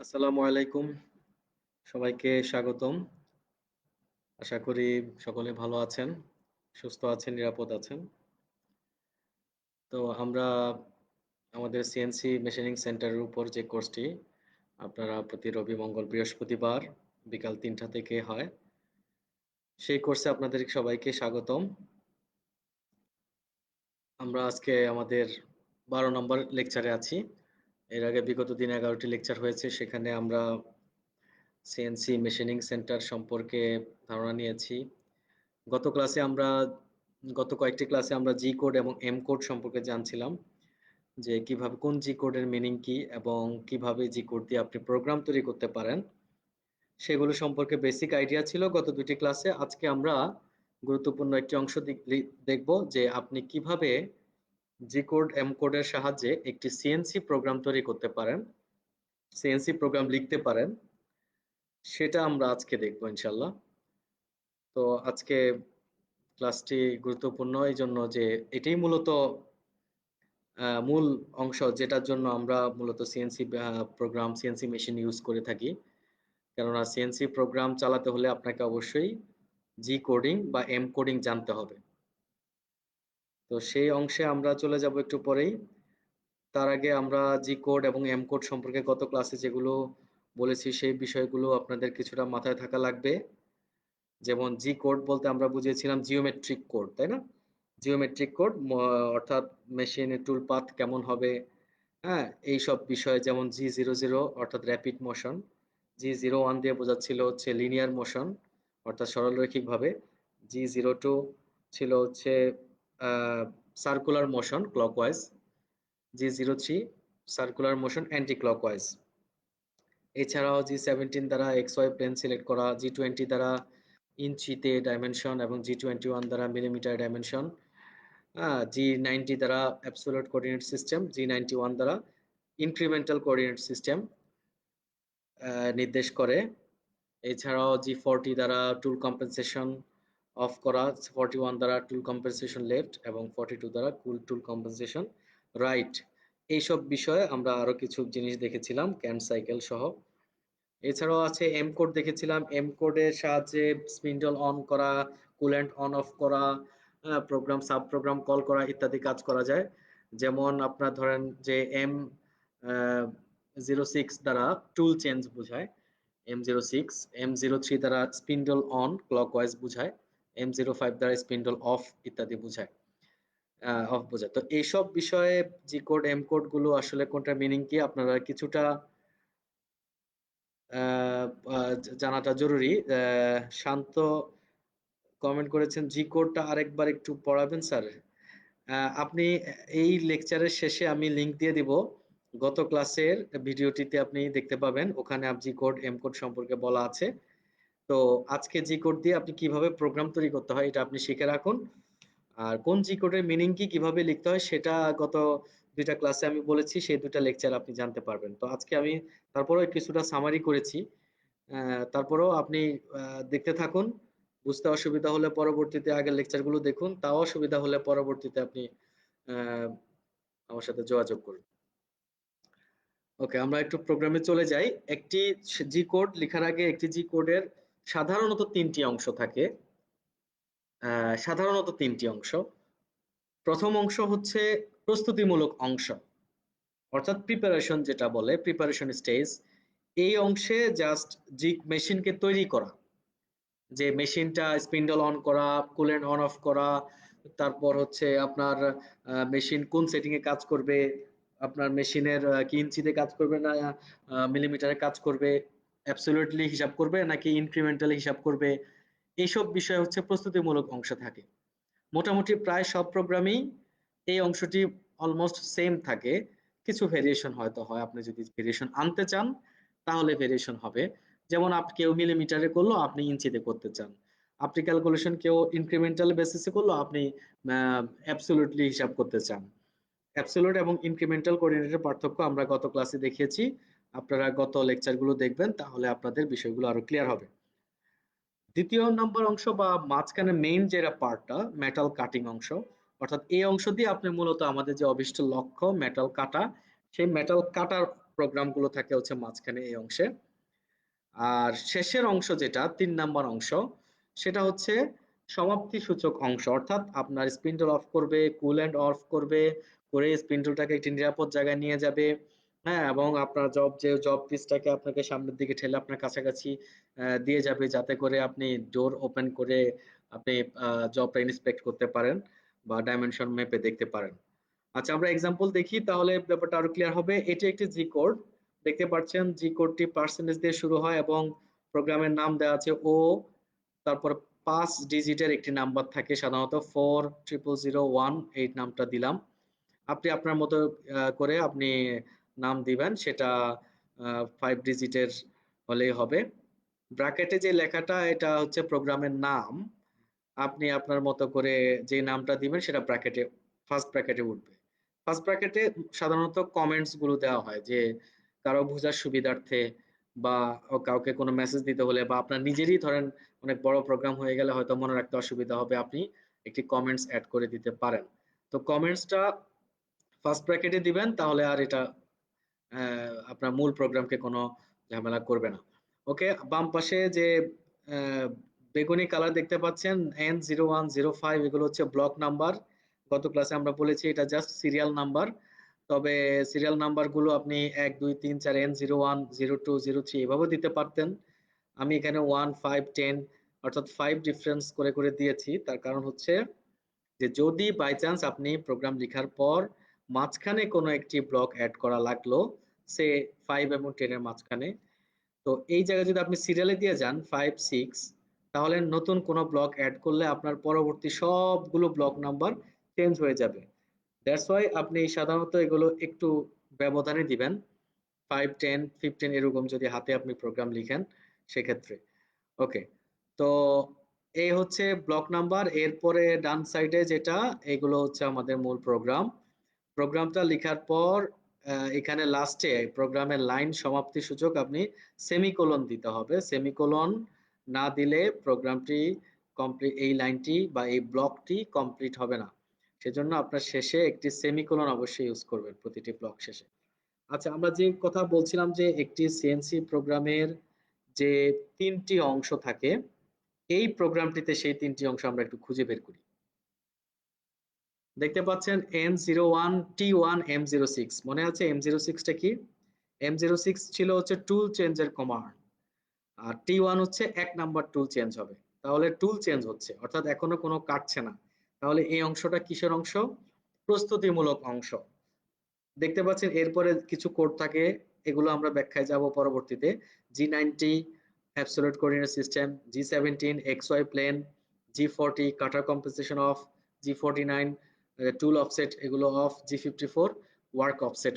আসসালামু আলাইকুম। সবাইকে স্বাগতম। আশা করি সকলে ভালো আছেন, সুস্থ আছেন, নিরাপদ আছেন। তো আমরা আমাদের সিএনসি মেশিনিং সেন্টারের উপর যে কোর্সটি আপনারা প্রতি রবি, মঙ্গল, বৃহস্পতিবার বিকাল ৩টা থেকে হয়। সেই কোর্সে আপনাদের সবাইকে স্বাগতম। আমরা আজকে আমাদের ১২ নম্বর লেকচারে আছি। এর আগে বিগত দিনে ১১টি লেকচার হয়েছে। সেখানে আমরা সিএনসি মেশিনিং সেন্টার সম্পর্কে ধারণা নিয়েছি। গত ক্লাসে আমরা গত কয়েকটি ক্লাসে আমরা জি কোড এবং এম কোড সম্পর্কে জানছিলাম যে কিভাবে কোন জি কোডের মিনিং কি এবং কিভাবে জি কোড দিয়ে আপনি প্রোগ্রাম তৈরি করতে পারেন। সেগুলো সম্পর্কে বেসিক আইডিয়া ছিল গত ২ টি ক্লাসে। আজকে আমরা গুরুত্বপূর্ণ একটি অংশ দেখব যে আপনি কিভাবে জি কোড, এম কোডের সাহায্যে একটি সিএনসি প্রোগ্রাম তৈরি করতে পারেন, সিএনসি প্রোগ্রাম লিখতে পারেন। সেটা আমরা আজকে দেখব ইনশাআল্লাহ। তো আজকে ক্লাসটি গুরুত্বপূর্ণ এইজন্য যে এটাই মূলত মূল অংশ যেটার জন্য আমরা মূলত CNC program, CNC machine use করে থাকি। কেননা সিএনসি প্রোগ্রাম চালাতে হলে আপনাকে অবশ্যই জি কোডিং বা এম কোডিং জানতে হবে। তো সেই অংশে আমরা চলে যাব একটু পরেই। তার আগে আমরা জি কোড এবং এম কোড সম্পর্কে গত ক্লাসে যেগুলো বলেছি সেই বিষয়গুলো আপনাদের কিছুটা মাথায় থাকা লাগবে। যেমন জি কোড বলতে আমরা বুঝিয়েছিলাম জিওমেট্রিক কোড, তাই না? জিওমেট্রিক কোড অর্থাৎ মেশিনের টুল পাথ কেমন হবে, হ্যাঁ? এইসব বিষয় যেমন G00 অর্থাৎ র‍্যাপিড মোশন, G01 দিয়ে বোঝাচ্ছিল হচ্ছে লিনিয়ার মোশন অর্থাৎ সরলরৈখিকভাবে, G02 ছিল হচ্ছে a circular motion clockwise, G03 circular motion anti clockwise. এছাড়াও G17 দ্বারা XY প্লেন সিলেক্ট করা, G20 দ্বারা ইঞ্চিতে ডাইমেনশন এবং G21 দ্বারা মিলিমিটার ডাইমেনশন, G90 দ্বারা অ্যাবসোলিউট কোঅর্ডিনেট সিস্টেম, G91 দ্বারা ইনক্রিমেন্টাল কোঅর্ডিনেট সিস্টেম নির্দেশ করে। এছাড়াও G40 দ্বারা টুল কম্পেনসেশন অফ করা, 41 দ্বারা টুল কম্পেনসেশন লেফট এবং 42 দ্বারা টুল কম্পেনসেশন রাইট। এইসব বিষয়ে আমরা আরো কিছু জিনিস দেখেছিলাম ক্যান্ট সাইকেল সহ। এছাড়াও আছে এম কোড দেখেছিলাম। এম কোডের সাহায্যে স্পিন্ডল অন করা, কুল্যান্ট অন অফ করা, প্রোগ্রাম সাব প্রোগ্রাম কল করা ইত্যাদি কাজ করা যায়। যেমন আপনার ধরেন যে M06 দ্বারা টুল চেঞ্জ বোঝায়, M06, M03 দ্বারা স্পিন্ডল অন ক্লকওয়াইজ বোঝায়, M05 দ্বারা স্পিন্ডল অফ ইত্যাদি বোঝায়, অফ বোঝায়। তো এইসব বিষয়ে জি কোড, এম কোড গুলো আসলে কোনটার মিনিং কি আপনারা কিছুটা জানাটা জরুরি। শান্ত কমেন্ট করেছেন জি কোডটা আরেকবার একটু পড়াবেন স্যার? আপনি এই লেকচারের শেষে আমি লিংক দিয়ে দিব। গত ক্লাসের ভিডিওটিতে আপনি দেখতে পাবেন। ওখানে জি কোড, এম কোড সম্পর্কে বলা আছে। তো আজকে জি কোড দিয়ে আপনি কিভাবে প্রোগ্রাম তৈরি করতে হয় এটা আপনি শিখে রাখুন। আর কোন জি কোডের মিনিং কি, কিভাবে লিখতে হয় সেটা গত ২ টা ক্লাসে আমি বলেছি। সেই ২ টা লেকচার আপনি জানতে পারবেন। তো আজকে আমি তারপরেও কিছুটা সামারি করেছি। তারপরেও আপনি আ দেখতে থাকুন। বুঝতে অসুবিধা হলে পরবর্তীতে আগের লেকচারগুলো দেখুন। তাও অসুবিধা হলে পরবর্তীতে আপনি আ আমার সাথে যোগাযোগ করুন। ওকে, আমরা একটু প্রোগ্রামে চলে যাই। একটি জি কোড লিখার আগে একটি জি কোডের সাধারণত ৩ টি অংশ থাকে। সাধারণত ৩ টি অংশ। ১ম অংশ হচ্ছে প্রস্তুতিমূলক অংশ। অর্থাৎ প্রিপারেশন যেটা বলে, প্রিপারেশন স্টেজ। এই অংশে জাস্ট মেশিনকে তৈরি করা। যে মেশিনটা স্পিন্ডল অন করা, কুল্যান্ট অন অফ করা, তারপর হচ্ছে আপনার মেশিন কোন সেটিং এ কাজ করবে, আপনার মেশিনের কি ইঞ্চিতে কাজ করবে না মিলিমিটারে কাজ করবে, অ্যাবসোলিউটলি হিসাব করবে নাকি ইনক্রিমেন্টালি হিসাব করবে। এইসব বিষয় হচ্ছে প্রস্তুতিমূলক অংশ থাকে। মোটামুটি প্রায় সব প্রোগ্রামেই এই অংশটি অলমোস্ট সেম থাকে। কিছু ভেরিয়েশন হয়তো হয়। আপনি যদি ভেরিয়েশন আনতে চান তাহলে ভেরিয়েশন হবে। যেমন কেউ মিলিমিটারে করলো, আপনি ইঞ্চিতে করতে চান। আপনি ক্যালকুলেশন কেউ ইনক্রিমেন্টাল বেসিসে করলো, আপনি অ্যাবসোলিউটলি হিসাব করতে চান। অ্যাবসোলিউট এবং ইনক্রিমেন্টাল কোঅর্ডিনেটের পার্থক্য আমরা গত ক্লাসে দেখিয়েছি। আপনারা গত লেকচারগুলো দেখবেন তাহলে আপনাদের বিষয়গুলো আরো ক্লিয়ার হবে। ২য় নাম্বার অংশ বা মাঝখানে মেইন যেটা পার্টটা মেটাল কাটিং অংশ, অর্থাৎ এই অংশ দিয়ে আপনি মূলত আমাদের যে অভীষ্ট লক্ষ্য মেটাল কাটা, সেই মেটাল কাটার প্রোগ্রামগুলো থাকে হচ্ছে মাঝখানে এই অংশে। আর শেষের অংশ যেটা ৩ নাম্বার অংশ, সেটা হচ্ছে সমাপ্তি সূচক অংশ। অর্থাৎ আপনার স্পিন্ডল অফ করবে, কুল্যান্ট অফ করবে, করে স্পিন্ডলটাকে একটি নিরাপদ জায়গায় নিয়ে যাবে। হ্যাঁ? এবং আপনার জব পিসটাকে আপনাকে সামনের দিকে ঠেলে আপনার কাছাকাছি দিয়ে যাবে, যাতে করে আপনি ডোর ওপেন করে আপনি জবটা ইন্সপেক্ট করতে পারেন বা ডাইমেনশন মেপে দেখতে পারেন। আচ্ছা, আমরা এক্সাম্পল দেখি, তাহলে ব্যাপারটা আরো ক্লিয়ার হবে। এটি একটি জি কোড। দেখতে পাচ্ছেন জি কোডটি পার্সেন্টেজ দিয়ে শুরু হয় এবং প্রোগ্রামের নাম দেওয়া আছে ও, তারপর ৫ ডিজিটের একটি নাম্বার থাকে, সাধারণত 40001, এই নামটা দিলাম। আপনি আপনার মতো করে আপনি নাম দিবেন, সেটা ৫ ডিজিটের হলেই হবে। ব্র্যাকেটে যে লেখাটা এটা হচ্ছে প্রোগ্রামের নাম। আপনি আপনার মতো করে যে নামটা দিবেন সেটা ফার্স্ট ব্র্যাকেটে উঠবে। ফার্স্ট ব্র্যাকেটে সাধারণত কমেন্টস গুলো দেওয়া হয়, যে কারো বোঝার সুবিধার্থে বা কাউকে কোনো মেসেজ দিতে হলে বা আপনার নিজেরই ধরেন অনেক বড় প্রোগ্রাম হয়ে গেলে হয়তো মনে রাখতে অসুবিধা হবে, আপনি একটি কমেন্টস এড করে দিতে পারেন। তো কমেন্টসটা ফার্স্ট ব্র্যাকেটে দিবেন, তাহলে আর এটা আপনার মূল প্রোগ্রামকে কোনো ঝামেলা করবে না। ওকে, বাম পাশে যে বেগুনি কালার দেখতে পাচ্ছেন N0105, এগুলো হচ্ছে ব্লক নাম্বার। গত ক্লাসে আমরা বলেছি এটা জাস্ট সিরিয়াল নাম্বার। তবে সিরিয়াল নাম্বার গুলো আপনি ১, ২, ৩, ৪, N01, 02, 03 এভাবেও দিতে পারতেন। আমি এখানে 1, 5, 10 অর্থাৎ ৫ ডিফারেন্স করে দিয়েছি। তার কারণ হচ্ছে যে যদি বাই চান্স আপনি প্রোগ্রাম লিখার পর মাঝখানে কোনো একটি ব্লক এড করা লাগলো, সে ৫ এবং ১০ এর মাঝখানে, তো এই জায়গায় যদি আপনি সিরিয়ালে দিয়ে যান ৫, ৬, তাহলে নতুন কোনো ব্লক এড করলে আপনার পরবর্তী সবগুলো ব্লক নাম্বার চেঞ্জ হয়ে যাবে। দ্যাটস ওয়াই আপনি সাধারণত এগুলো একটু ব্যবধানে দিবেন। ৫, ১০, ১৫ এরকম যদি হাতে আপনি প্রোগ্রাম লিখেন সেক্ষেত্রে। ওকে, তো এই হচ্ছে ব্লক নাম্বার। এরপরে ডান সাইডে যেটা, এগুলো হচ্ছে আমাদের মূল প্রোগ্রাম। প্রোগ্রামটা লিখার পর এখানে লাস্টে প্রোগ্রামের লাইন সমাপ্তি সূচক আপনি সেমিকোলন দিতে হবে। সেমিকোলন না দিলে প্রোগ্রামটি এই লাইনটি বা এই ব্লকটি কমপ্লিট হবে না। সেজন্য আপনার শেষে একটি সেমিকোলন অবশ্যই ইউজ করবেন প্রতিটি ব্লক শেষে। আচ্ছা, আমরা যে কথা বলছিলাম যে একটি সিএনসি প্রোগ্রামের যে ৩টি অংশ থাকে, এই প্রোগ্রামটিতে সেই ৩টি অংশ আমরা একটু খুঁজে বের করি। দেখতে পাচ্ছেন N01, T1, M06, মনে আছে M06 টা কি? M06 ছিল হচ্ছে টুল চেঞ্জের কমান্ড, আর T1 হচ্ছে ১ নাম্বার টুল চেঞ্জ হবে। তাহলে টুল চেঞ্জ হচ্ছে, অর্থাৎ এখনো কোনো কাটছে না। তাহলে এই অংশটা কিসের অংশ? প্রস্তুতিমূলক অংশ। দেখতে পাচ্ছেন এরপরে কিছু কোড থাকে, এগুলো আমরা ব্যাখ্যায় যাব পরবর্তীতে। G90 absolute coordinate system, G17 XY plane, G40 cutter compensation off, G49 tool offset এগুলো off, G54 work offset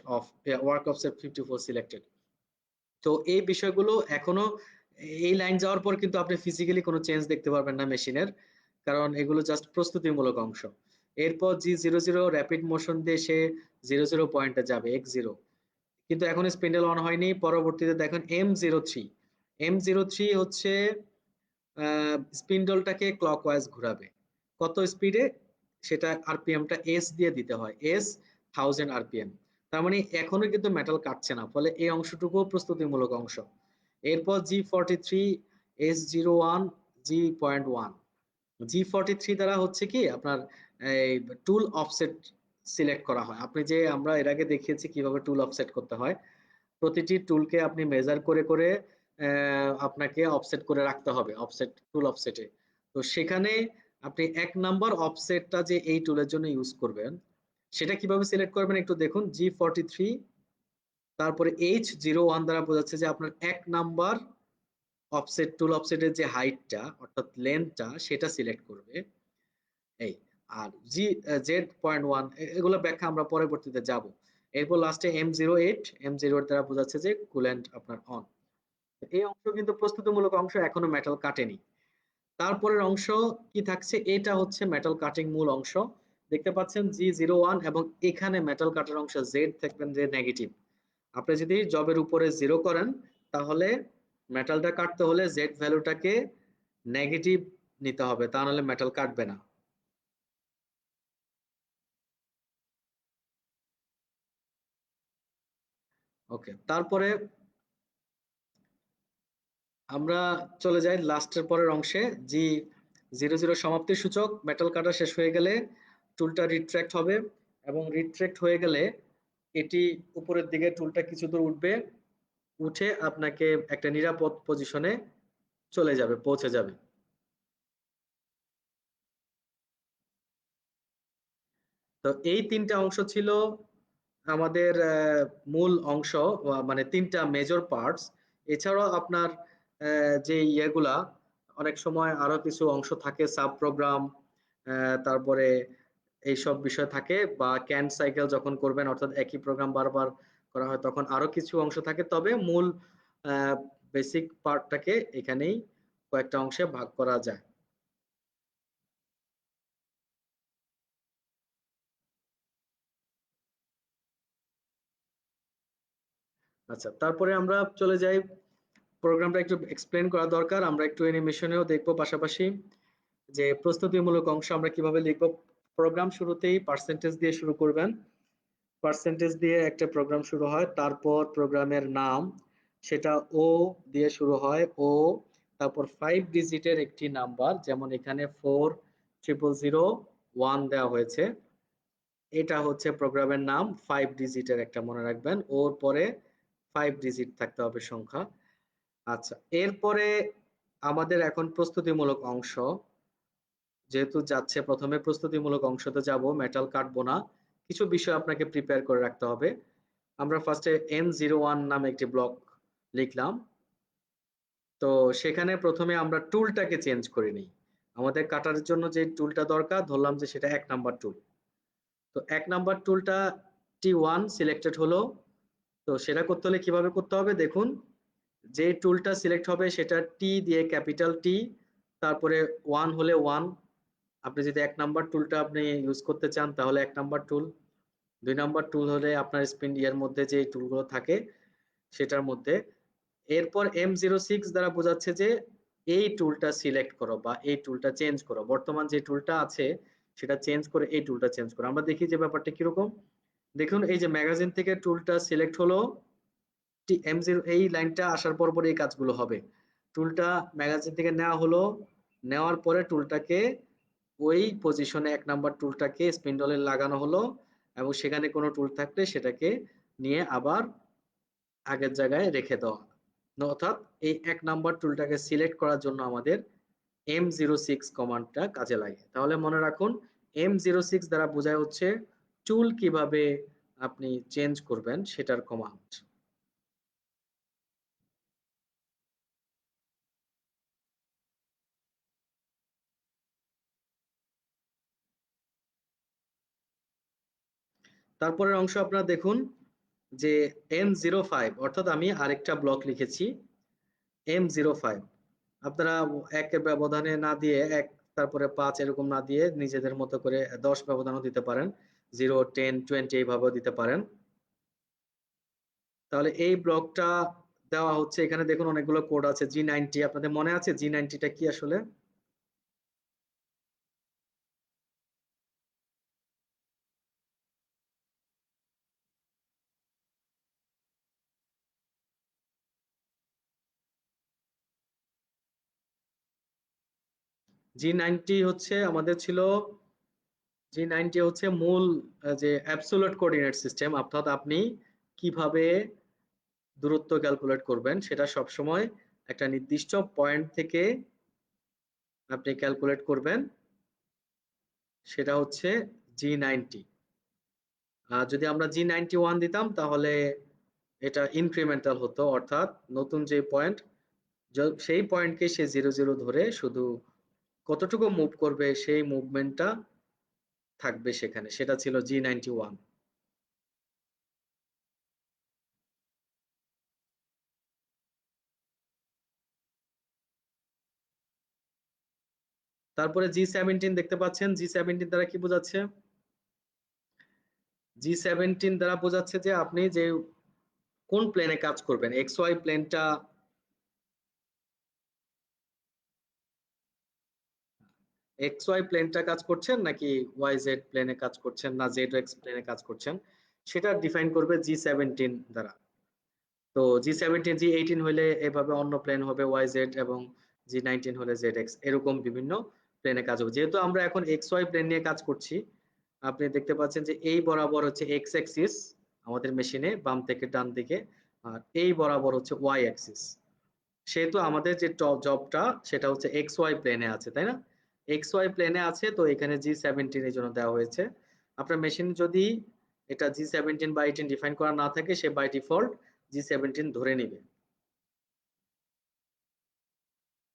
54 selected. তো এই বিষয়গুলো এখনো, এই লাইন যাওয়ার পর কিন্তু আপনি ফিজিক্যালি কোনো চেঞ্জ দেখতে পারবেন না মেশিনের, কারণ এগুলো জাস্ট প্রস্তুতিমূলক অংশ। এরপর G00 র্যাপিড মোশন দিয়ে সে 00 পয়েন্টে যাবে, X0, কিন্তু এখন স্পিন্ডল অন হয়নি। পরবর্তীতে দেখেন M03 হচ্ছে স্পিন্ডলটাকে ক্লকওয়াইজ ঘোরাবে। কত স্পিডে? সেটা আরপিএমটা এস দিয়ে দিতে হয়, এস 1000 আরপিএম। তার মানে এখনো কিন্তু মেটাল কাটছে না, ফলে এই অংশটুকু প্রস্তুতিমূলক অংশ। এরপর G43 S01 G.1, G43 দ্বারা হচ্ছে কি আপনার এই টুল অফসেট সিলেক্ট করা হয়। আমরা এর আগে দেখিয়েছি কিভাবে টুল অফসেট করতে হয়। প্রতিটি টুলকে আপনি মেজার করে আপনাকে অফসেট করে রাখতে হবে, টুল অফসেটে। তো সেখানে আপনি ১ নাম্বার অফসেটটা যে এই টুলের জন্য ইউজ করবেন, সেটা কিভাবে সিলেক্ট করবেন একটু দেখুন। G43 তারপরে H01 দ্বারা বোঝাচ্ছে যে আপনার ১ নাম্বার টুল অফসেটের যে হাইটটা অর্থাৎ লেন্থটা সেটা সিলেক্ট করবে। এই আর Z.1 এগুলো ব্যাখ্যা আমরা পরবর্তীতে যাব। এরপর লাস্টে M08 দ্বারা বোঝাচ্ছে যে কুল্যান্ট আপনার অন। এই অংশ কিন্তু প্রস্তুতিমূলক অংশ, এখনো মেটাল কাটেনি। তারপরের অংশ কি থাকছে? এটা হচ্ছে মেটাল কাটিং মূল অংশ। দেখতে পাচ্ছেন G01 এবং এখানে মেটাল কাটার অংশ Z থাকবেন যে নেগেটিভ। আপনি যদি জবের উপরে 0 করেন, তাহলে মেটালটা কাটতে হলে Z ভ্যালুটাকে নেগেটিভ নিতে হবে, তা নাহলে মেটাল কাটবে না। ওকে, তারপরে আমরা চলে যাই লাস্টের পরের অংশে। জি 00 সমাপ্তির সূচক, মেটাল কাটা শেষ হয়ে গেলে টুলটা রিট্র্যাক্ট হবে, এবং রিট্র্যাক্ট হয়ে গেলে এটি উপরের দিকে টুলটা কিছু দূর উঠবে, উঠে আপনাকে একটা নিরাপদ পজিশনে চলে যাবে, পৌঁছে যাবে। তো এই তিনটা অংশ ছিল আমাদের মূল অংশ, মানে তিনটা মেজর পার্টস। এছাড়াও আপনার যে ইয়েগুলা, অনেক সময় আরো কিছু অংশ থাকে, সাব প্রোগ্রাম, তারপরে এইসব বিষয় থাকে, বা ক্যান সাইকেল যখন করবেন অর্থাৎ একই প্রোগ্রাম বারবার করা হয় তখন আরো কিছু অংশ থাকে, তবে মূল বেসিক পার্টটাকে এখানেই কয়েকটা অংশে ভাগ করা যায়। আচ্ছা, তারপরে আমরা চলে যাই, প্রোগ্রামটা একটু এক্সপ্লেন করা দরকার, আমরা একটু অ্যানিমেশনেও দেখবো পাশাপাশি যে প্রস্তুতিমূলক অংশ আমরা কিভাবে লিখবো। প্রোগ্রাম শুরুতেই পার্সেন্টেজ দিয়ে শুরু করবেন, পার্সেন্টেজ দিয়ে একটা প্রোগ্রাম শুরু হয়, তারপর প্রোগ্রামের নাম, সেটা ও দিয়ে শুরু হয়, ও, তারপর 5 ডিজিটের একটি নাম্বার, যেমন এখানে 400001 দেওয়া হয়েছে, এটা হচ্ছে প্রোগ্রামের নাম, 5 ডিজিটের একটা, মনে রাখবেন ওর পরে 5 ডিজিট থাকতে হবে সংখ্যা। আচ্ছা, এরপরে আমাদের এখন প্রস্তুতিমূলক অংশ, যেহেতু যাচ্ছে প্রথমে প্রস্তুতিমূলক অংশতে যাব, মেটাল কাটবো না, কিছু বিষয় আপনাকে প্রিপেয়ার করে রাখতে হবে। আমরা ফার্স্টে N01 নামে একটি ব্লক লিখলাম। তো সেখানে প্রথমে আমরা টুলটাকে চেঞ্জ করে নিই। আমাদের কাটার জন্য যে টুলটা দরকার, ধরলাম যে সেটা 1 নাম্বার টুল। তো 1 নাম্বার টুলটা T1 সিলেক্টেড হলো। তো সেটা করতে হলে কিভাবে করতে হবে দেখুন, যে টুলটা সিলেক্ট হবে সেটা টি দিয়ে, ক্যাপিটাল টি, তারপরে 1 হলে 1। আপনি যদি 1 নাম্বার টুলটা আপনি ইউজ করতে চান তাহলে 1 নাম্বার টুল, 2 নাম্বার টুল হলে আপনার স্পিন এর মধ্যে যে টুলগুলো থাকে সেটার মধ্যে। এরপর M06 দ্বারা বোঝাচ্ছে যে এই টুলটা সিলেক্ট করো বা এই টুলটা চেঞ্জ করো, বর্তমান যে টুলটা আছে সেটা চেঞ্জ করে এই টুলটা চেঞ্জ করো। আমরা দেখি যে ব্যাপারটা কিরকম। দেখুন এই যে ম্যাগাজিন থেকে টুলটা সিলেক্ট হলো, M0 এই লাইনটা আসার পর পর এই কাজগুলো হবে। টুলটা ম্যাগাজিন থেকে নেওয়া হলো, নেওয়ার পরে টুলটাকে ওই পজিশনে 1 নাম্বার টুলটাকে স্পিন্ডলে লাগানো হলো, এবং সেখানে কোনো টুল থাকলে সেটাকে নিয়ে আবার আগের জায়গায় রেখে দেওয়া। অর্থাৎ এই 1 নাম্বার টুলটাকে সিলেক্ট করার জন্য আমাদের M06 কমান্ডটা কাজে লাগে। তাহলে মনে রাখুন, M06 দ্বারা বোঝায় হচ্ছে টুল কিভাবে আপনি চেঞ্জ করবেন সেটার কমান্ড। তারপরের অংশ আপনারা দেখুন যে M05, অর্থাৎ আমি আরেকটা ব্লক লিখেছি M05। আপনারা 1 ব্যবধানে না দিয়ে 1 তারপরে 5 এরকম না দিয়ে নিজেদের মতো করে 10 ব্যবধানও দিতে পারেন, 0, 10, 20 এইভাবেও দিতে পারেন। তাহলে এই ব্লকটা দেওয়া হচ্ছে, এখানে দেখুন অনেকগুলো কোড আছে। G90, আপনাদের মনে আছে G90টা কি আসলে? G90 হচ্ছে আমাদের ছিল, G90 হচ্ছে মূল যে অ্যাবসোলিউট কোঅর্ডিনেট সিস্টেম, অর্থাৎ আপনি কিভাবে দূরত্ব ক্যালকুলেট করবেন সেটা সবসময় একটা নির্দিষ্ট পয়েন্ট থেকে আপনি ক্যালকুলেট করবেন, সেটা হচ্ছে G90। আর যদি আমরা G91 দিতাম তাহলে এটা ইনক্রিমেন্টাল হতো, অর্থাৎ নতুন যে পয়েন্ট, সেই পয়েন্টকে সে 00 ধরে শুধু কতটুকু মুভ করবে সেই মুভমেন্টটা থাকবে সেখানে, সেটা ছিল G91। তারপরে G17 দেখতে পাচ্ছেন, G17 দ্বারা কি বোঝাচ্ছে? G17 দ্বারা বোঝাচ্ছে যে আপনি যে কোন প্লেনে কাজ করবেন, এক্স ওয়াই প্লেনটা, এক্স ওয়াই প্লেনটা কাজ করছেন নাকি ওয়াই জেড প্লেনে কাজ করছেন, না জেড এক্স প্লেনে কাজ করছেন, সেটা ডিফাইন করবে G17 দ্বারা। তো G17 G18 হলে এভাবে অন্য প্লেন হবে YZ, এবং G19 হলে ZX, এরকম বিভিন্ন প্লেনে কাজ হবে। যেহেতু আমরা এখন XY প্লেন নিয়ে কাজ করছি, আপনি দেখতে পাচ্ছেন যে এই বরাবর হচ্ছে এক্স অ্যাক্সিস আমাদের মেশিনে, বাম থেকে ডান দিকে, আর এই বরাবর হচ্ছে ওয়াই অ্যাক্সিস। সেহেতু আমাদের যে জবটা সেটা হচ্ছে এক্স ওয়াই প্লেনে আছে, তাই না? এক্স ওয়াই প্লেনে আছে, তো এখানে G17 এর জন্য দেওয়া হয়েছে। আপনার মেশিন যদি এটা G17 বা 18 ডিফাইন করা না থাকে, সে বাই ডিফল্ট G17 ধরে নিবে।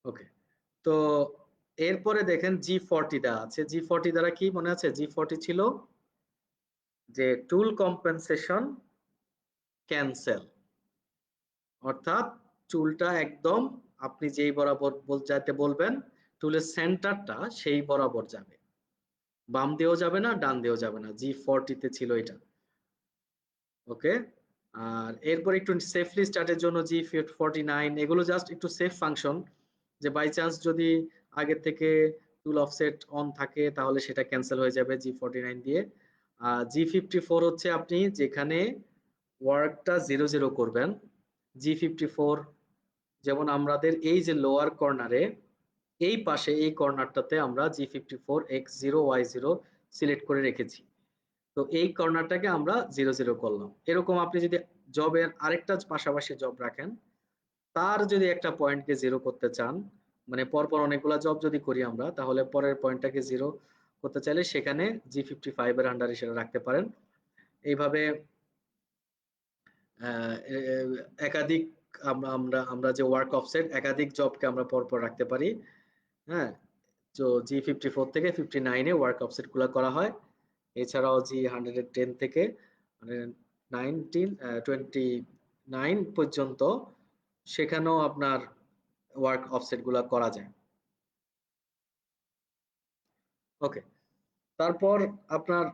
ওকে, তো এরপরে দেখেন G40 দেওয়া আছে। G40 দ্বারা কি মনে আছে? G40 ছিল যে টুল কম্পেনসেশন ক্যান্সেল, অর্থাৎ চুলটা একদম আপনি যেই বরাবর যাতে বলবেন টুলের সেন্টারটা সেই বরাবর যাবে, বাম দিয়েও যাবে না, ডান দিয়েও যাবে না। G40 তে ছিল এটা। ওকে, আর এরপর একটু সেফলি স্টার্টের জন্য G49, এগুলো জাস্ট একটু সেফ ফাংশন, যে বাই চান্স যদি আগের থেকে টুল অফসেট অন থাকে তাহলে সেটা ক্যান্সেল হয়ে যাবে G49 দিয়ে। G54 হচ্ছে আপনি যেখানে ওয়ার্কটা 0 0 করবেন। G54 যেমন আমাদের এই যে লোয়ার কর্নারে এই পাশে এই কর্নারটাতে আমরা G54 X0 Y0 সিলেক্ট করে রেখেছি। তো এই কর্নারটাকে আমরা 0 0 করলাম। এরকম আপনি যদি জবের আরেকটা পাশাপাশি জব রাখেন, তার যদি একটা পয়েন্টকে 0 করতে চান, মানে পরপর অনেকগুলা জব যদি করি আমরা, তাহলে পরের পয়েন্টটাকে 0 করতে চাইলে সেখানে G55 এর আন্ডারে সেটা রাখতে পারেন। এইভাবে একাধিক আমরা আমরা আমরা যে ওয়ার্ক অফসেট একাধিক জবকে আমরা পরপর রাখতে পারি। হ্যাঁ, তো G54 থেকে 59-এ ওয়ার্ক অফসেট গুলা করা হয়। এছাড়াও G110 থেকে 29 পর্যন্ত সেখানেও আপনার ওয়ার্ক অফসেট গুলা করা যায়। ওকে, তারপর আপনার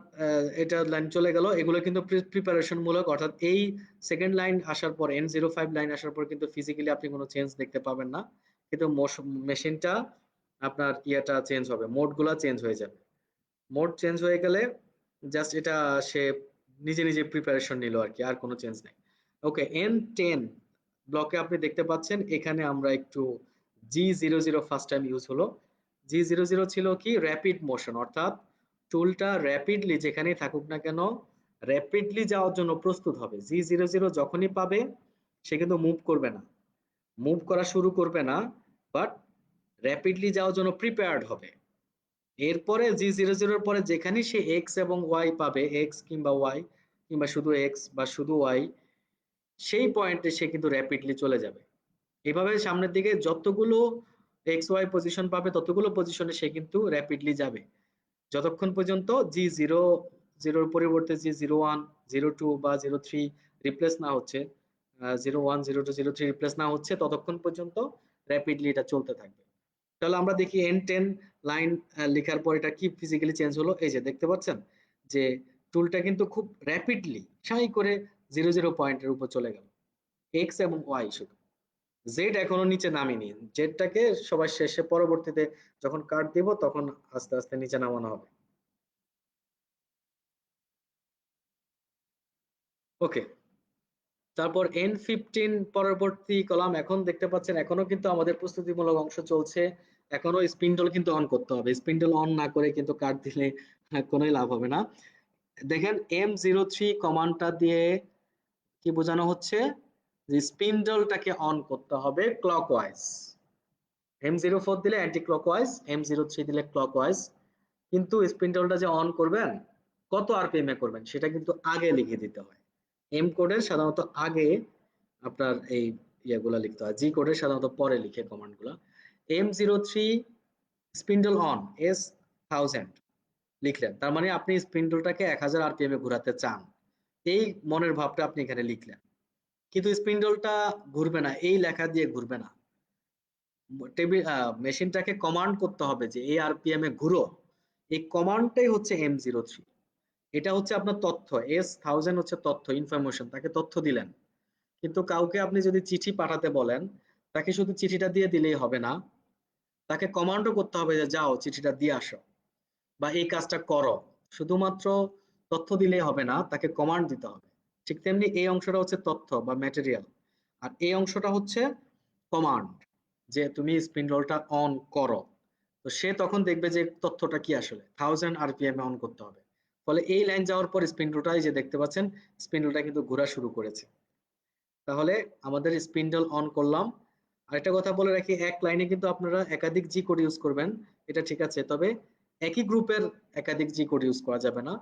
এটা লাইন চলে গেল। এগুলো কিন্তু প্রিপারেশন মূলক, অর্থাৎ এই সেকেন্ড লাইন আসার পর, N05 লাইন আসার পর কিন্তু ফিজিক্যালি আপনি কোনো চেঞ্জ দেখতে পাবেন না, কিন্তু মেশিনটা আপনার ইয়েটা চেঞ্জ হবে, মোড গুলা চেঞ্জ হয়ে যাবে। মোড চেঞ্জ হয়ে গেলে জাস্ট এটা সে নিজে নিজে প্রিপারেশন নিল আর কি, আর কোনো চেঞ্জ নাই। ওকে, N10 ব্লকে আপনি দেখতে পাচ্ছেন এখানে আমরা একটু G00 ফার্স্ট টাইম ইউজ হলো। G00 ছিল কি র্যাপিড মোশন, অর্থাৎ টুলটা র্যাপিডলি যেখানেই থাকুক না কেন র্যাপিডলি যাওয়ার জন্য প্রস্তুত হবে। G00 যখনই পাবে সে কিন্তু মুভ করবে না, মুভ করা শুরু করবে না, বাট র্যাপিডলি যাওয়ার জন্য প্রিপেয়ার্ড হবে। এরপরে G00 পরে যেখানেই সে এক্স এবং ওয়াই পাবে, এক্স কিংবা ওয়াই কিংবা শুধু এক্স বা শুধু ওয়াই, সেই পয়েন্টে সে কিন্তু র্যাপিডলি চলে যাবে। এভাবে সামনের দিকে যতগুলো এক্স ওয়াই পজিশন পাবে ততগুলো পজিশনে সে কিন্তু র্যাপিডলি যাবে, যতক্ষণ পর্যন্ত G00 পরিবর্তে G01 02 বা 03 রিপ্লেস না হচ্ছে, 01 02 03 রিপ্লেস না হচ্ছে, ততক্ষণ পর্যন্ত র্যাপিডলি এটা চলতে থাকবে। তাহলে আমরা দেখি N10 লাইন লেখার পর এটা কি ফিজিক্যালি চেঞ্জ হলো। এই যে দেখতে পাচ্ছেন যে টুলটা কিন্তু খুব র্যাপিডলি সাই করে 00 পয়েন্টের উপর চলে গেল, এক্স এবং ওয়াই শুধু, জেড এখনো নিচে নামিনি। জেডটাকে সবার শেষে পরবর্তীতে যখন কাট দিব তখন আস্তে আস্তে নিচে নামানো হবে। ওকে, তারপর N15 পরবর্তী কলাম। এখন দেখতে পাচ্ছেন এখনো কিন্তু আমাদের প্রস্তুতিমূলক অংশ চলছে, এখনো স্পিন্ডল কিন্তু অন করতে হবে। স্পিন্ডল অন না করে কিন্তু কাট দিলে কোনোই লাভ হবে না। দেখেন M03 কমান্ডটা দিয়ে কি বোঝানো হচ্ছে, যে স্পিন্ডলটাকে অন করতে হবে ক্লকওয়াইজ। M04 দিলে অ্যান্টি ক্লকওয়াইজ, M03 দিলে ক্লকওয়াইজ। কিন্তু স্পিন্ডলটা যে অন করবেন কত আরপিএম এ করবেন সেটা কিন্তু আগে লিখে দিতে হয়। এম কোডের সাধারণত আগে আপনার এই ইয়েগুলা লিখতে হয়, জি কোডের সাধারণত পরে লিখে কমান্ডগুলা। M03 স্পিন্ডল অন S1000 লিখলেন, তার মানে আপনি স্পিন্ডলটাকে 1000 আরপিএম এ ঘোরাতে চান, এই মনের ভাবটা আপনি এখানে লিখলেন। কিন্তু স্পিন্ডলটা ঘুরবে না, এই লেখা দিয়ে ঘুরবে না, টেবিল মেশিনটাকে কমান্ড করতে হবে যে এই আরপিএম এ ঘুরো। এই কমান্ডটাই হচ্ছে M03। এটা হচ্ছে আপনার তথ্য, S1000 হচ্ছে তথ্য, ইনফরমেশন, তাকে তথ্য দিলেন। কিন্তু কাউকে আপনি যদি চিঠি পাঠাতে বলেন, তাকে শুধু চিঠিটা দিয়ে দিলেই হবে না, তাকে কমান্ডও করতে হবে যে যাও চিঠিটা দিয়ে আসো বা এই কাজটা করো। শুধুমাত্র তথ্য দিলেই হবে না, তাকে কমান্ড দিতে হবে। ঠিক তেমনি এই অংশটা হচ্ছে তথ্য বা ম্যাটেরিয়াল। আর এই অংশটা হচ্ছে কমান্ড, যে তুমি স্পিন্ডলটা অন করো। তো সে তখন দেখবে যে তথ্যটা কি আসলে 1000 আরপিএম এ অন করতে হবে। ফলে এই লাইন যাওয়ার পর স্পিন্ডলটাই যে দেখতে পাচ্ছেন স্পিন্ডলটা কিন্তু ঘোরা শুরু করেছে। তাহলে আমাদের স্পিন্ডল অন করলাম। আরেকটা কথা বলে রাখি, এক লাইনে কিন্তু আপনারা একাধিক জি কোড ইউজ করবেন, এটা ঠিক আছে, তবে একই গ্রুপের একাধিক জি কোড ইউজ করা যাবে না।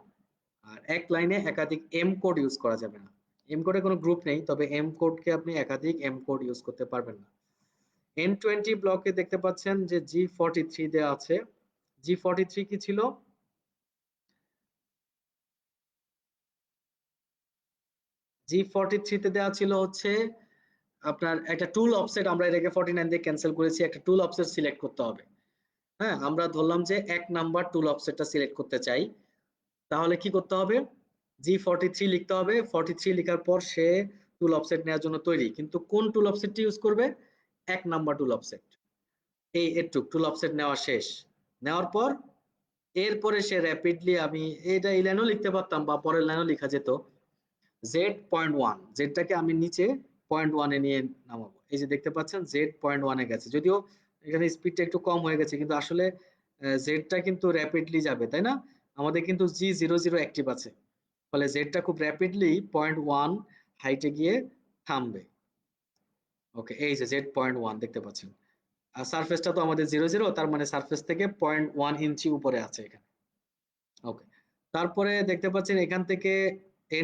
আর এক লাইনে একাধিক এম কোড ইউজ করা যাবে না। এম কোডে কোনো গ্রুপ নেই, তবে এম কোডকে আপনি একাধিক এম কোড ইউজ করতে পারবেন না। N20 ব্লকে দেখতে পাচ্ছেন যে G43 দেওয়া আছে। G43 কি ছিল? G43 তে দেওয়া ছিল হচ্ছে আপনার একটা টুল অফসেট, আমরা এটাকে 49 দিয়ে ক্যান্সেল করেছি, একটা টুল অফসেট সিলেক্ট করতে হবে। হ্যাঁ, আমরা ধরলাম যে 1 নাম্বার টুল অফসেটটা সিলেক্ট করতে চাই। তাহলে কি করতে হবে? G43 লিখতে হবে। 43 লেখার পর সে টুল অফসেট নেওয়ার জন্য তৈরি, কিন্তু কোন টুল অফসেটটি ইউজ করবে? 1 নাম্বার টুল অফসেট। এই এটুক টুল অফসেট নেওয়া শেষ। নেওয়ার পর এরপরে সে র্যাপিডলি, আমি এটা এই লাইনও লিখতে পারতাম বা পরের লাইনও লেখা যেত, Z.1, জেডটাকে আমি নিচে 0.1 এ নিয়ে নামাবো। এই যে দেখতে পাচ্ছেন Z.1 এ গেছে, যদিও এখানে স্পিডটা একটু কম হয়ে গেছে, কিন্তু আসলে জেডটা কিন্তু র্যাপিডলি যাবে, তাই না? আমাদের কিন্তু G00 অ্যাক্টিভ আছে, ফলে জেডটা খুব র্যাপিডলি 0.1 হাইটে গিয়ে থামবে। ওকে, এই যে Z.1 দেখতে পাচ্ছেন। আর সারফেসটা তো আমাদের 00, তার মানে সারফেস থেকে 0.1 ইঞ্চি উপরে আছে এখানে। ওকে, তারপরে দেখতে পাচ্ছেন এখান থেকে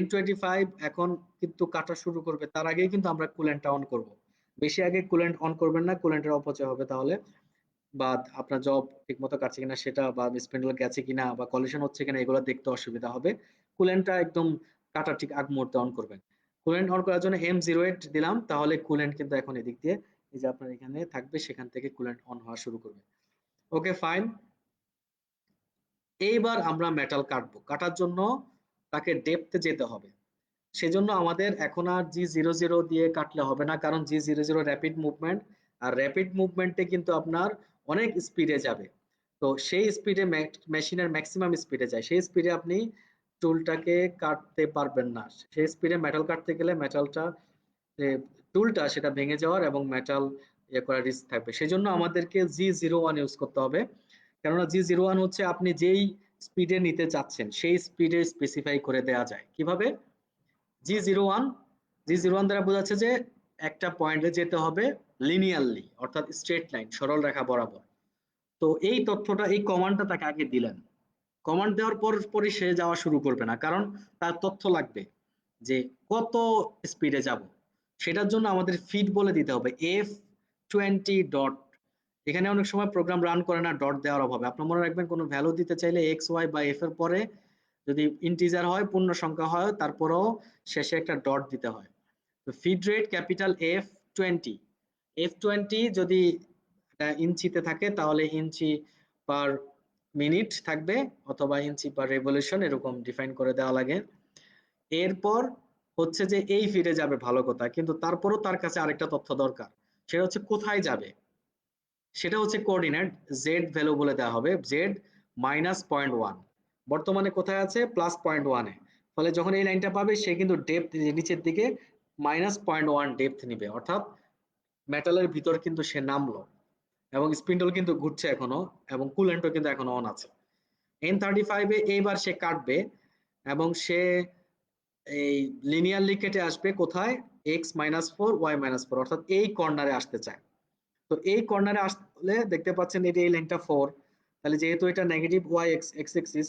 N25 এখন কিন্তু কাটা শুরু করবে, তার আগেই কিন্তু আমরা কুলেন্টটা অন করব। বেশি আগে কুলেন্ট অন করবেন না, কুলেন্টের অপচয় হবে তাহলে, বা আপনার জব ঠিকমতো কাটছে কিনা সেটা, বা স্পিন্ডল গেছে কিনা বা কলিশন হচ্ছে কিনা এগুলো দেখতে অসুবিধা হবে। কুলেন্টটা একদম কাটার ঠিক আগ মুহূর্তে অন করবেন। কুলেন্ট অন করার জন্য M08 দিলাম, তাহলে কুলেন্ট কিন্তু এখন এদিক দিয়ে এই যে আপনার এখানে থাকবে, সেখান থেকে কুলেন্ট অন হওয়া শুরু করবে। Okay fine. এইবার আমরা মেটাল কাটবো, কাটার জন্য তাকে ডেপথে যেতে হবে। সেজন্য আমাদের এখন আর G00 দিয়ে কাটলে হবে না, কারণ G00 র্যাপিড মুভমেন্ট, আর র্যাপিড মুভমেন্টে কিন্তু আপনার অনেক স্পিডে যাবে। তো সেই স্পিডে মেশিনের ম্যাক্সিমাম স্পিডে যায়, সেই স্পিডে আপনি টুলটাকে কাটতে পারবেন না। সেই স্পিডে মেটাল কাটতে গেলে মেটালটা, টুলটা সেটা ভেঙে যাওয়ার এবং মেটাল ইয়ে করার রিস্ক থাকবে। সেজন্য আমাদেরকে G01 ইউজ করতে হবে, কেননা G01 হচ্ছে আপনি যেই স্পিডে নিতে চাচ্ছেন সেই স্পিডে স্পেসিফাই করে দেওয়া যায়। কিভাবে? G01, G01 দ্বারা বোঝাচ্ছে যে একটা পয়েন্টে যেতে হবে লিনিয়ারলি, অর্থাৎ স্ট্রেট লাইন, সরল রেখা বরাবর। তো এই তথ্যটা, এই কমান্ডটা তাকে আগে দিলেন। কমান্ড দেওয়ার পর পরই সে যাওয়া শুরু করবে না, কারণ তার তথ্য লাগবে যে কত স্পিডে যাব। সেটার জন্য আমাদের ফিড বলে দিতে হবে F20 ডট। এখানে অনেক সময় প্রোগ্রাম রান করে না ডট দেওয়ার অভাবে। আপনার মনে রাখবেন, কোনো ভ্যালু দিতে চাইলে এক্স ওয়াই বা এফ এর পরে যদি ইন্টিজার হয়, পূর্ণ সংখ্যা হয়, তারপরেও শেষে একটা ডট দিতে হয়। তো feed rate capital F20। F20 যদি ইঞ্চিতে থাকে তাহলে ইঞ্চি পার মিনিট থাকবে, অথবা ইঞ্চি পার রেভলিউশন, এরকম ডিফাইন করে দেওয়া লাগে। এরপর হচ্ছে যে এই ফিডে যাবে, ভালো কথা, কিন্তু তারপরও তার কাছে আরেকটা তথ্য দরকার, সেটা হচ্ছে কোথায় যাবে। সেটা হচ্ছে কোঅর্ডিনেট, জেড ভ্যালু বলে দেওয়া হবে, জেড -0.1। বর্তমানে কোথায় আছে? +0.1 এ। ফলে যখন এই লাইনটা পাবে সে কিন্তু ডেপথ নিচের দিকে -0.1 ডেপথ নিবে, অর্থাৎ মেটালের ভিতর কিন্তু সে নামলো, এবং স্পিন্ডল কিন্তু ঘুরছে এখনো, এবং কুলেন্টও কিন্তু এখনো অন আছে। N35 এ এইবার সে কাটবে, এবং সে এই লিনিয়ারলি কেটে আসবে কোথায়? x-4 y-4, অর্থাৎ এই কর্নারে আসতে চায়। তো এই কর্নারে আসলে দেখতে পাচ্ছেন এই লাইনটা 4, তাহলে যেহেতু এটা নেগেটিভ ওয়াই এক্স এক্সিস,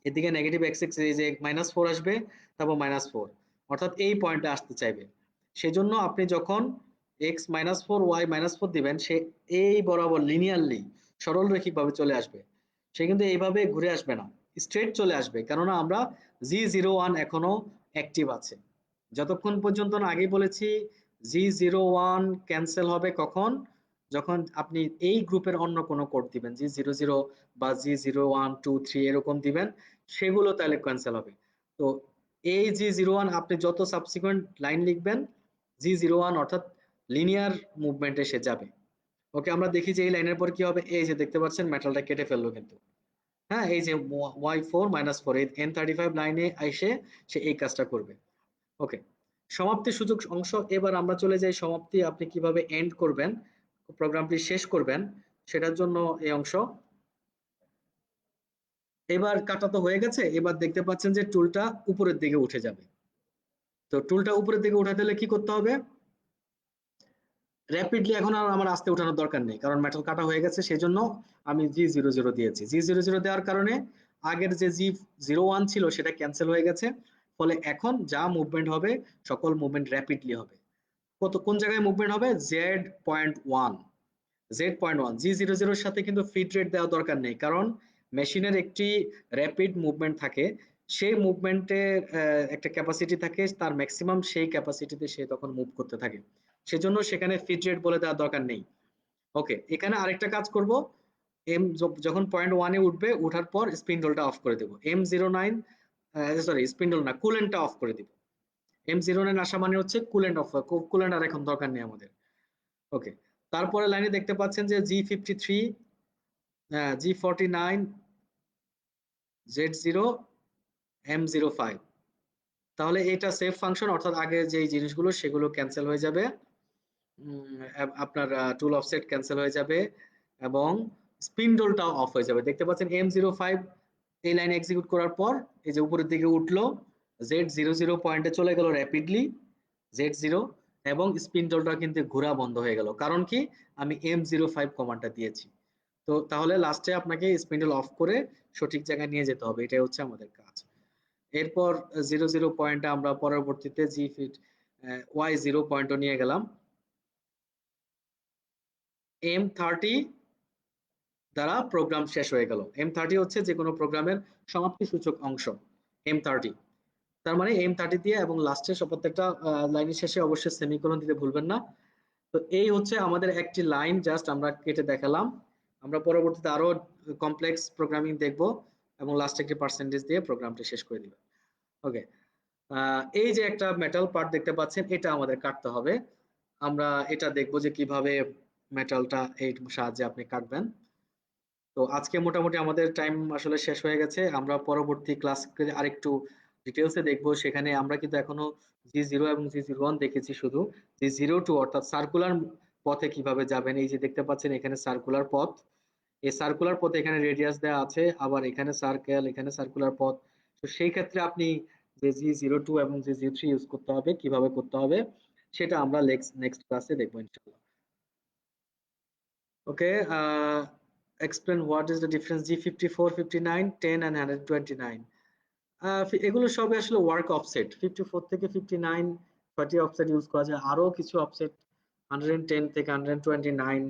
এদিকে নেগেটিভ এক্স এক্সিস, এই যে -4 আসবে, তারপর -4, অর্থাৎ এই পয়েন্টে আসতে চাইবে। সেজন্য আপনি যখন x-4 y-4 দিবেন, সে এই বরাবর লিনিয়ারলি সরল রৈখিকভাবে চলে আসবে। সে কিন্তু এইভাবে ঘুরে আসবে না, স্ট্রেট চলে আসবে, কেননা আমরা G01 এখনো অ্যাক্টিভ আছে। যতক্ষণ পর্যন্ত না, আগেই বলেছি, G01 ক্যান্সেল হবে কখন? যখন আপনি এই গ্রুপের অন্য কোনো কোড দিবেন, G00 বা G0123 এরকম দিবেন, সেগুলো তাহলে ক্যান্সেল হবে। তো এই G01 আপনি যত সাবসিকুয়েন্ট লাইন লিখবেন, G01 অর্থাৎ লিনিয়ার মুভমেন্টে সে যাবে। ওকে, আমরা দেখি যে এই লাইনের পর কি হবে। এই যে দেখতে পাচ্ছেন মেটালটা কেটে ফেললো কিন্তু। হ্যাঁ, এই যে y4 -4, এই N35 লাইনে এসে সে এই কাজটা করবে। ওকে, সমাপ্তি সুযোগ অংশ। এবার আমরা চলে যাই সমাপ্তি, আপনি কিভাবে এন্ড করবেন, প্রোগ্রামটি শেষ করবেন সেটার জন্য এই অংশ। এবার কাটা তো হয়ে গেছে, এবার দেখতে পাচ্ছেন যে টুলটা উপরের দিকে উঠে যাবে। তো টুলটা উপরের দিকে উঠাতে হলে কি করতে হবে? র্যাপিডলি এখন আর আমার আস্তে উঠানোর দরকার নেই, কারণ মেটাল কাটা হয়ে গেছে, সেজন্য আমি G00 দিয়েছি। G00 দেওয়ার কারণে আগের যে G01 ছিল সেটা ক্যান্সেল হয়ে গেছে, ফলে এখন যা মুভমেন্ট হবে সকল মুভমেন্ট র্যাপিডলি হবে। কোন জায়গায় মুভমেন্ট হবে? Z.1, Z.1। G00 এর সাথে কিন্তু ফিড রেট দেওয়া দরকার নেই, কারণ মেশিনের একটি র্যাপিড মুভমেন্ট থাকে, সেই মুভমেন্টের একটা ক্যাপাসিটি থাকে, তার ম্যাক্সিমাম সেই ক্যাপাসিটিতে সে তখন মুভ করতে থাকে, সেজন্য সেখানে ফিড রেট বলে দেওয়ার দরকার নেই। ওকে, এখানে আরেকটা কাজ করব, এম যখন .1-এ উঠবে, উঠার পর স্পিন্ডলটা অফ করে দেব। M09, সরি স্পিন্ডল না, কুলেন্টটা অফ করে দিব। M09 আসা মানে হচ্ছে কুলেন্ট অফ, কুলেন্ট আর এখন দরকার নেই আমাদের। ওকে, তারপরে লাইনে দেখতে পাচ্ছেন যে G53, G49, Z0, M05। তাহলে এটা সেভ ফাংশন, অর্থাৎ আগে যে জিনিসগুলো সেগুলো ক্যান্সেল হয়ে যাবে, আপনার টুল অফসেট ক্যান্সেল হয়ে যাবে এবং স্পিন্ডলটাও অফ হয়ে যাবে। দেখতে পাচ্ছেন M05 এই লাইনে এক্সিকিউট করার পর এই যে উপরের দিকে উঠলো, Z00 পয়েন্টে চলে গেল র্যাপিডলি, Z0, এবং স্পিন্ডলটা কিন্তু ঘোরা বন্ধ হয়ে গেল। কারণ কি? আমি M05 কমান্ডটা দিয়েছি। তো তাহলে লাস্টে আপনাকে স্পিন্ডল অফ করে সঠিক জায়গায় নিয়ে যেতে হবে, এটাই হচ্ছে আমাদের কাজ। এরপর 00 পয়েন্টে আমরা পরবর্তীতে Y0 পয়েন্টও নিয়ে গেলাম। M30 দ্বারা প্রোগ্রাম শেষ হয়ে গেল। M30 হচ্ছে যে কোনো প্রোগ্রামের সমাপ্তি সূচক অংশ, M30। তার মানে M30 দিয়ে এবং লাস্টে প্রত্যেকটা লাইনের শেষে অবশ্যই সেমিকোলন দিতে ভুলবেন না। তো এই হচ্ছে আমাদের একটি লাইন, জাস্ট আমরা কেটে দেখালাম। আমরা পরবর্তীতে আরো কমপ্লেক্স প্রোগ্রামিং দেখব এবং লাস্টে একটি পার্সেন্টেজ দিয়ে প্রোগ্রামটি শেষ করে দিবেন। ওকে, এই যে একটা মেটাল পার্ট দেখতে পাচ্ছেন, এটা আমাদের কাটতে হবে। আমরা এটা দেখব যে কিভাবে মেটালটা এই সাহায্যে আপনি কাটবেন। তো আজকে মোটামুটি আমাদের টাইম আসলে শেষ হয়ে গেছে। আমরা পরবর্তী ক্লাস আরেকটু ডিটেলসে দেখব। সেখানে আমরা কিন্তু এখনো G0 এবং G01 দেখেছি শুধু। G02 অর্থাৎ সার্কুলার পথে কিভাবে যাবেন, এই যে দেখতে পাচ্ছেন এখানে সার্কুলার পথ, এই সার্কুলার পথে এখানে রেডিয়াস দেওয়া আছে, আবার এখানে সার্কেল, এখানে সার্কুলার পথ। তো সেই ক্ষেত্রে আপনি যে G02 এবং G03 ইউজ করতে হবে, কিভাবে করতে হবে সেটা আমরা নেক্সট ক্লাসে দেখবো ইনশাআল্লাহ। ওকে, explain what is the difference G54, 59, 10 and 129। এগুলো সবই আসলে ওয়ার্ক অফসেট। 54 থেকে 59 ছয়টি অফসেট ইউজ করা যায়, আরো কিছু অফসেট 110 থেকে 129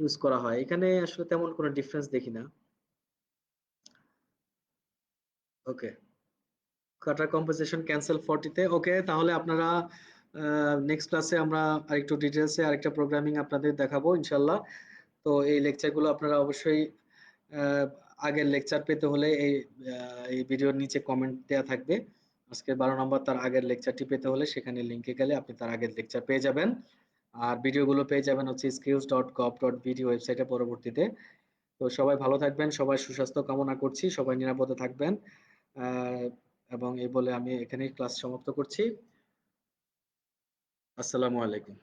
ইউজ করা হয়। এখানে আসলে তেমন কোনো ডিফারেন্স দেখি না। ওকে, কাটার কম্পোজিশন ক্যান্সেল 40 তে। ওকে, তাহলে আপনারা নেক্সট ক্লাসে আমরা আরেকটু ডিটেলসে আরেকটা প্রোগ্রামিং আপনাদের দেখাবো ইনশাল্লাহ। তো এই লেকচারগুলো আপনারা অবশ্যই আহ, আগের লেকচার পেতে হলে এই ভিডিওর নিচে কমেন্ট দেওয়া থাকবে। আজকে 12 নম্বর তার আগের লেকচারটি পেতে হলে সেখানে লিঙ্কে গেলে আপনি তার আগের লেকচার পেয়ে যাবেন। আর ভিডিওগুলো পেয়ে যাবেন হচ্ছে skills.gov.bd ওয়েবসাইটে পরবর্তীতে। তো সবাই ভালো থাকবেন, সবাই সুস্বাস্থ্য কামনা করছি, সবাই নিরাপদে থাকবেন। আহ, এবং এই বলে আমি এখানেই ক্লাস সমাপ্ত করছি। আসসালামু আলাইকুম।